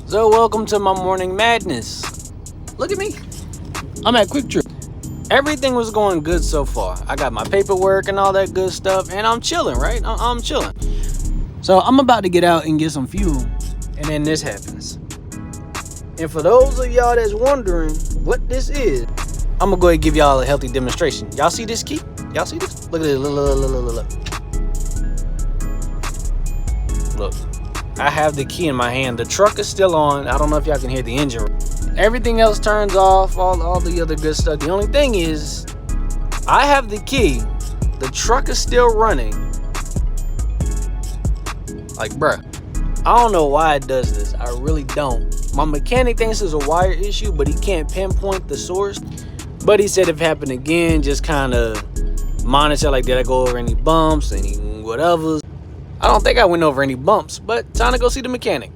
So welcome to my morning madness. Look at me. I'm at Quick Trip. Everything was going good so far. I got my paperwork and all that good stuff, and I'm chilling, right? I'm chilling. So I'm about to get out and get some fuel, and then this happens. And for those of y'all that's wondering what this is, I'm gonna go ahead and give y'all a healthy demonstration. Y'all see this key? Y'all see this? Look at this. Look. Look. I have the key in my hand. The truck is still on. I don't know if y'all can hear the engine. Everything else turns off, all the other good stuff. The only thing is, I have the key. The truck is still running. Like, bruh, I don't know why it does this. I really don't. My mechanic thinks it's a wire issue, but he can't pinpoint the source. But he said if it happened again, just kind of monitor, like, did I go over any bumps, any whatever. I don't think I went over any bumps, but time to go see the mechanic.